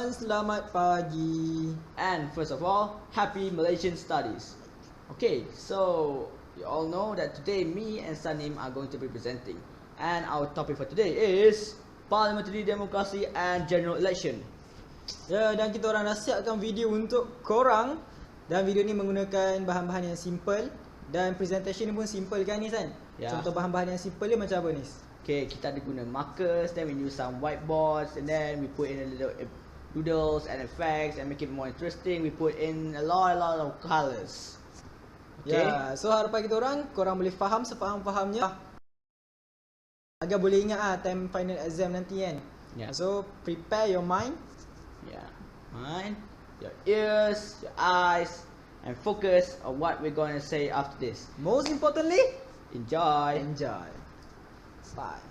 dan selamat pagi. And first of all, happy Malaysian Studies. Okay, so you all know that today me and Sanim are going to be presenting. And our topic for today is Parliamentary Democracy and General Election. Ya, dan kita orang dah siapkan video untuk korang. Dan video ni menggunakan bahan-bahan yang simple. Dan presentation ni pun simple kan ni San? Ya. Contoh bahan-bahan yang simple dia macam apa ni? Okay, kita ada guna markers, then we use some whiteboards, and then we put in a little doodles and effects and make it more interesting. We put in a lot of colours. Okay. Ya, so harapan kita orang, korang boleh faham sepaham-fahamnya. Agar boleh ingat time final exam nanti kan. Yeah. So prepare your mind. Yeah, mind, your ears, your eyes, and focus on what we're going to say after this. Most importantly, Enjoy. enjoy. Bye.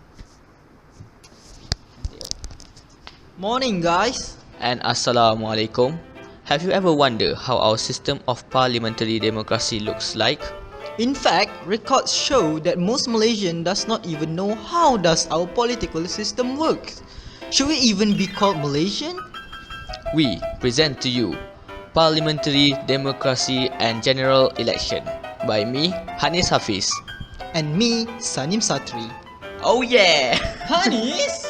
Morning guys. And Assalamualaikum. Have you ever wondered how our system of parliamentary democracy looks like? In fact, records show that most Malaysian does not even know how does our political system works. Should we even be called Malaysian? We present to you Parliamentary Democracy and General Election by me, Hanis Hafiz. And me, Sanim Satri. Oh yeah! Hanis?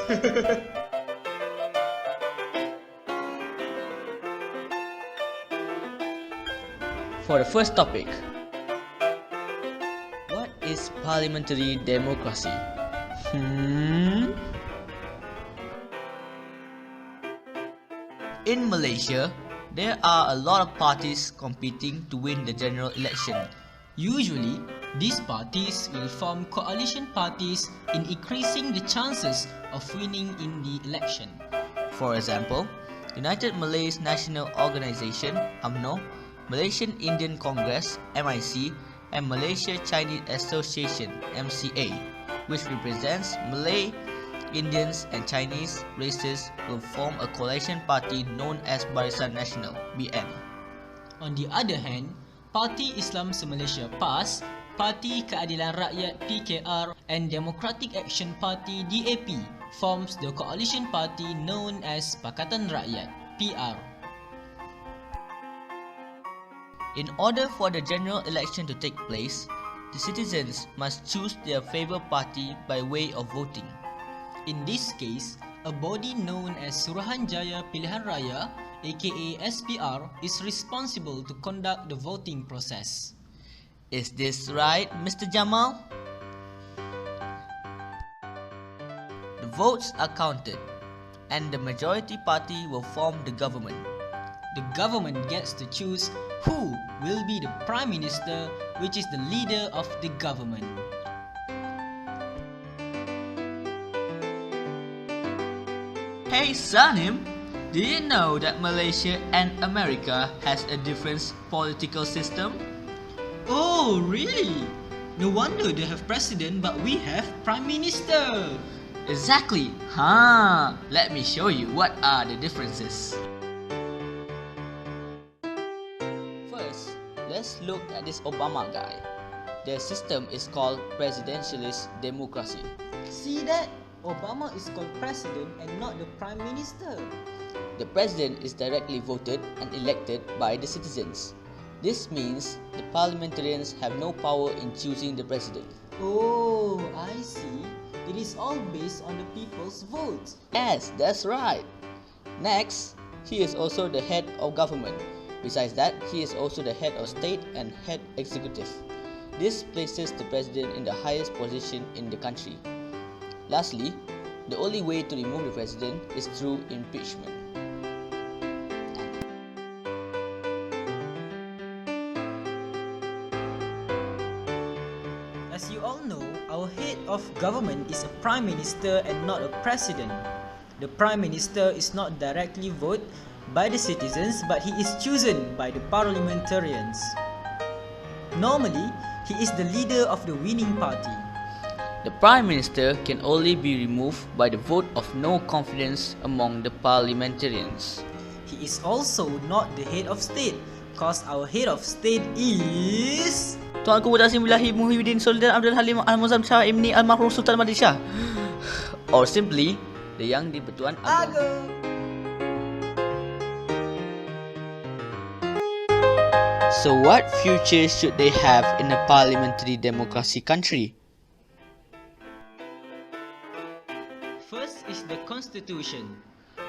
For the first topic, what is parliamentary democracy? In Malaysia, there are a lot of parties competing to win the general election. Usually, these parties will form coalition parties in increasing the chances of winning in the election. For example, United Malays National Organisation (UMNO), Malaysian Indian Congress (MIC), and Malaysia Chinese Association (MCA), which represents Malay, Indians and Chinese races, will form a coalition party known as Barisan Nasional (BN). On the other hand, Parti Islam Se-Malaysia PAS, Parti Keadilan Rakyat PKR and Democratic Action Party DAP forms the coalition party known as Pakatan Rakyat PR. In order for the general election to take place, the citizens must choose their favourite party by way of voting. In this case, a body known as Suruhanjaya Pilihan Raya aka SPR is responsible to conduct the voting process. Is this right, Mr. Jamal? The votes are counted, and the majority party will form the government. The government gets to choose who will be the Prime Minister, which is the leader of the government. Hey Sanim, do you know that Malaysia and America has a different political system? Oh, really? No wonder they have president but we have Prime Minister. Exactly. Let me show you what are the differences. First, let's look at this Obama guy. Their system is called presidentialist democracy. See that? Obama is called president and not the prime minister. The president is directly voted and elected by the citizens. This means the parliamentarians have no power in choosing the president. Oh, I see. It is all based on the people's votes. Yes, that's right. Next, he is also the head of government. Besides that, he is also the head of state and head executive. This places the president in the highest position in the country. Lastly, the only way to remove the president is through impeachment. As you all know, our head of government is a Prime Minister and not a President. The Prime Minister is not directly voted by the citizens but he is chosen by the parliamentarians. Normally, he is the leader of the winning party. The Prime Minister can only be removed by the vote of no confidence among the parliamentarians. He is also not the head of state, cause our head of state is Tuanku Mudasim Bilahi Muhyiddin Sultan Abdul Halim Al-Muazzam Shah Ibni Al-Mahrum Sultan Mahdi Shah, or simply the Yang di-Pertuan Agong. So what future should they have in a parliamentary democracy country? First is the constitution.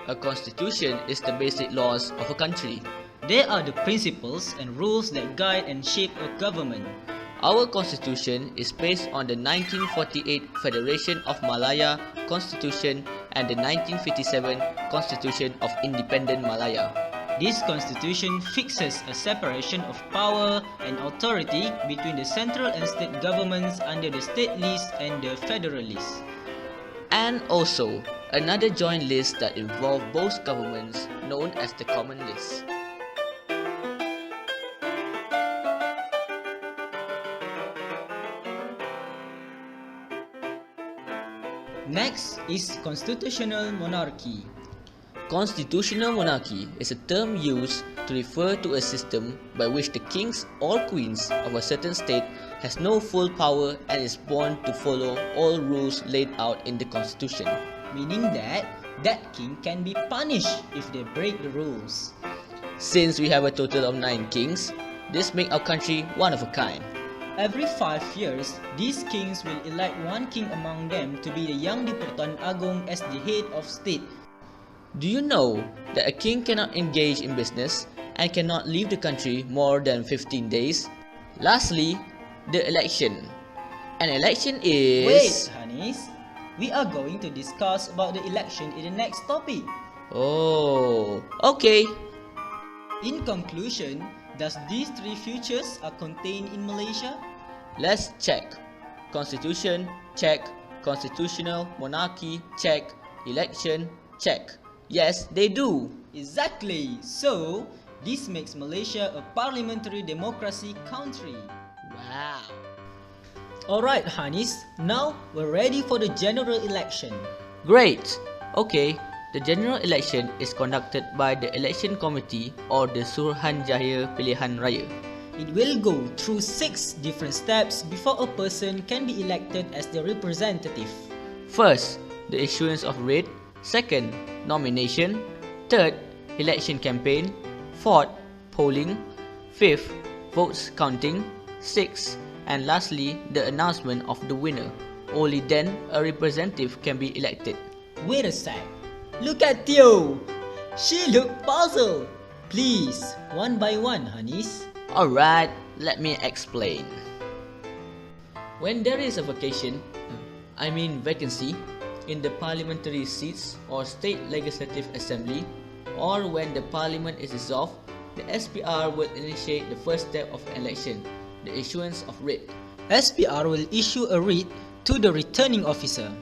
A constitution is the basic laws of a country. They are the principles and rules that guide and shape a government. Our constitution is based on the 1948 Federation of Malaya Constitution and the 1957 Constitution of Independent Malaya. This constitution fixes a separation of power and authority between the central and state governments under the state list and the federal list. And also another joint list that involve both governments known as the Common List. Next is constitutional monarchy. Constitutional monarchy is a term used to refer to a system by which the kings or queens of a certain state has no full power and is bound to follow all rules laid out in the constitution. Meaning that king can be punished if they break the rules. Since we have a total of 9 kings, this makes our country one of a kind. Every 5 years, these kings will elect one king among them to be the Yang di-Pertuan Agong as the head of state. Do you know that a king cannot engage in business and cannot leave the country more than 15 days? Lastly, the election. An election is... Wait, Hanis. We are going to discuss about the election in the next topic. Oh, okay. In conclusion, does these 3 features are contained in Malaysia? Let's check. Constitution, check. Constitutional monarchy, check. Election, check. Yes, they do. Exactly. So, this makes Malaysia a parliamentary democracy country. Wow. Alright, Hanis. Now, we're ready for the general election. Great. Okay. The general election is conducted by the election committee or the Suruhanjaya Pilihan Raya. It will go through 6 different steps before a person can be elected as the representative. First, the issuance of writ. Second, nomination. Third, election campaign. Fourth, polling. Fifth, votes counting. Sixth, and lastly, the announcement of the winner. Only then a representative can be elected. Wait a sec. Look at Theo. She looked puzzled. Please, one by one, Hanis. Alright, let me explain. When there is a vacancy in the parliamentary seats or state legislative assembly, or when the parliament is dissolved, the SPR will initiate the first step of election, the issuance of writ. SPR will issue a writ to the returning officer.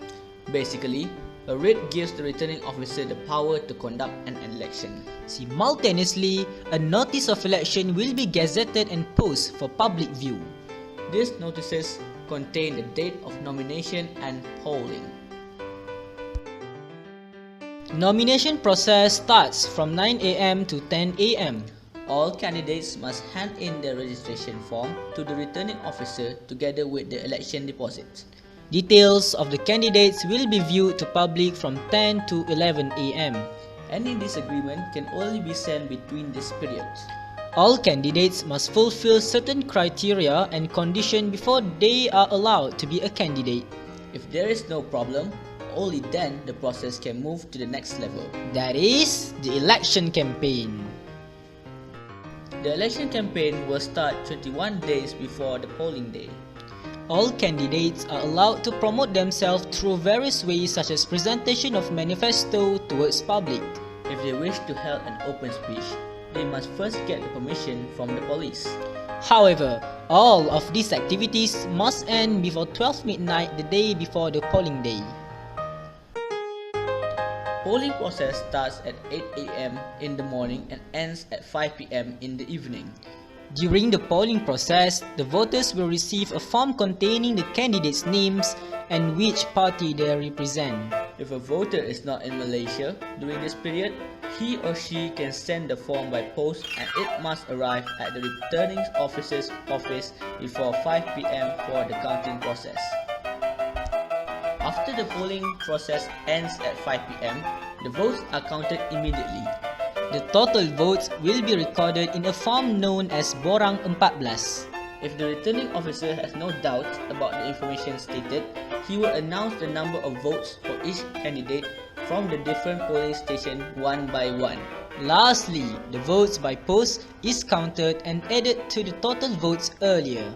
Basically, a writ gives the returning officer the power to conduct an election. Simultaneously, a notice of election will be gazetted and posted for public view. These notices contain the date of nomination and polling. Nomination process starts from 9 a.m. to 10 a.m. All candidates must hand in their registration form to the returning officer together with the election deposit. Details of the candidates will be viewed to public from 10 to 11 a.m. Any disagreement can only be sent between these periods. All candidates must fulfill certain criteria and conditions before they are allowed to be a candidate. If there is no problem, only then the process can move to the next level. That is the election campaign. The election campaign will start 21 days before the polling day. All candidates are allowed to promote themselves through various ways such as presentation of manifesto towards public. If they wish to hold an open speech, they must first get the permission from the police. However, all of these activities must end before 12 midnight the day before the polling day. Polling process starts at 8 a.m. in the morning and ends at 5 p.m. in the evening. During the polling process, the voters will receive a form containing the candidates' names and which party they represent. If a voter is not in Malaysia during this period, he or she can send the form by post and it must arrive at the returning officer's office before 5 p.m. for the counting process. After the polling process ends at 5 p.m., the votes are counted immediately. The total votes will be recorded in a form known as Borang 14. If the returning officer has no doubt about the information stated, he will announce the number of votes for each candidate from the different polling station one by one. Lastly, the votes by post is counted and added to the total votes earlier.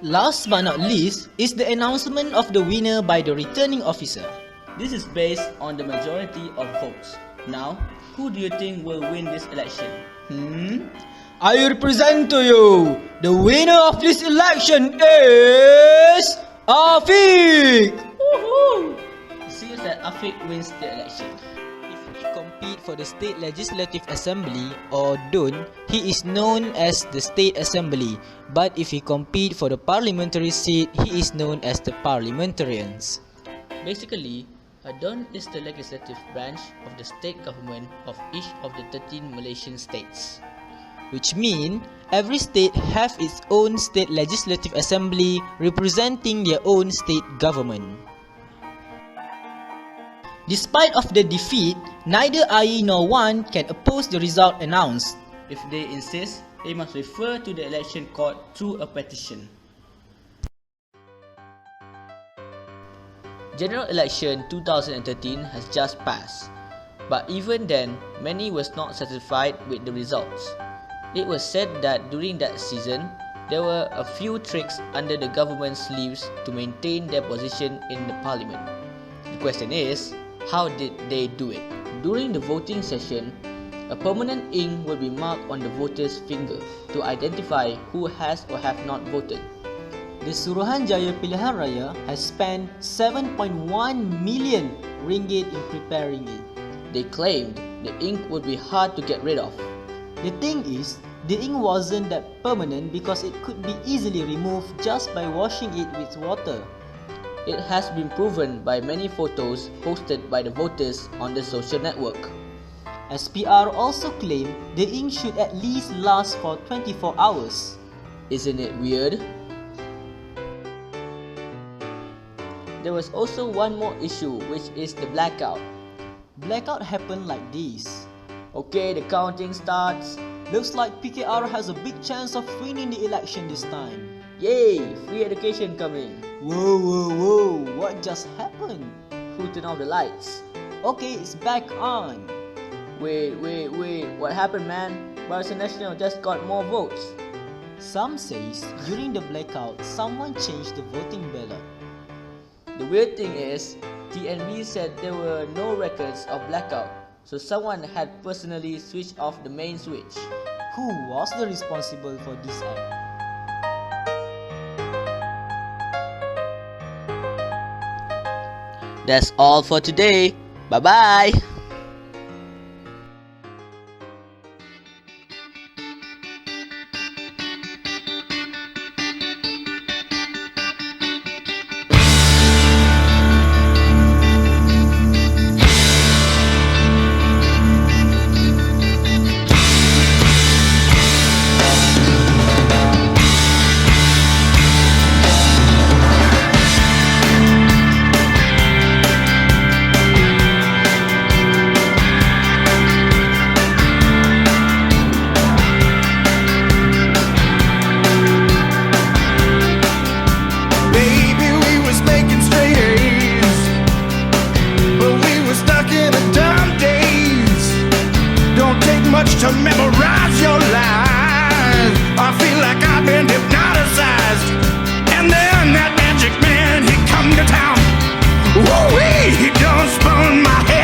Last but not least is the announcement of the winner by the returning officer. This is based on the majority of votes. Now, who do you think will win this election? I present to you the winner of this election is Afiq. It seems that Afiq wins the election. If he compete for the State Legislative Assembly or DUN, he is known as the State Assembly. But if he compete for the parliamentary seat, he is known as the Parliamentarians. Basically, a DUN is the legislative branch of the state government of each of the 13 Malaysian states. Which mean every state have its own state legislative assembly representing their own state government. Despite of the defeat, neither IE nor WAN can oppose the result announced. If they insist, they must refer to the election court through a petition. General election 2013 has just passed, but even then, many was not satisfied with the results. It was said that during that season, there were a few tricks under the government's sleeves to maintain their position in the parliament. The question is, how did they do it? During the voting session, a permanent ink will be marked on the voter's finger to identify who has or have not voted. The Suruhanjaya Pilihan Raya has spent 7.1 million ringgit in preparing it. They claimed the ink would be hard to get rid of. The thing is, the ink wasn't that permanent because it could be easily removed just by washing it with water. It has been proven by many photos posted by the voters on the social network. SPR also claimed the ink should at least last for 24 hours. Isn't it weird? There was also one more issue, which is the blackout. Blackout happened like this. Okay, the counting starts. Looks like PKR has a big chance of winning the election this time. Yay! Free education coming. Whoa, what just happened? Who turned off the lights? Okay, it's back on. Wait, what happened, man? Barisan Nasional just got more votes. Some says during the blackout, someone changed the voting ballot. The weird thing is, TNB said there were no records of blackout, so someone had personally switched off the main switch. Who was the responsible for this act? That's all for today. Bye-bye. To memorize your lies, I feel like I've been hypnotized. And then that magic man, he come to town. Woo-wee, he done spun my head.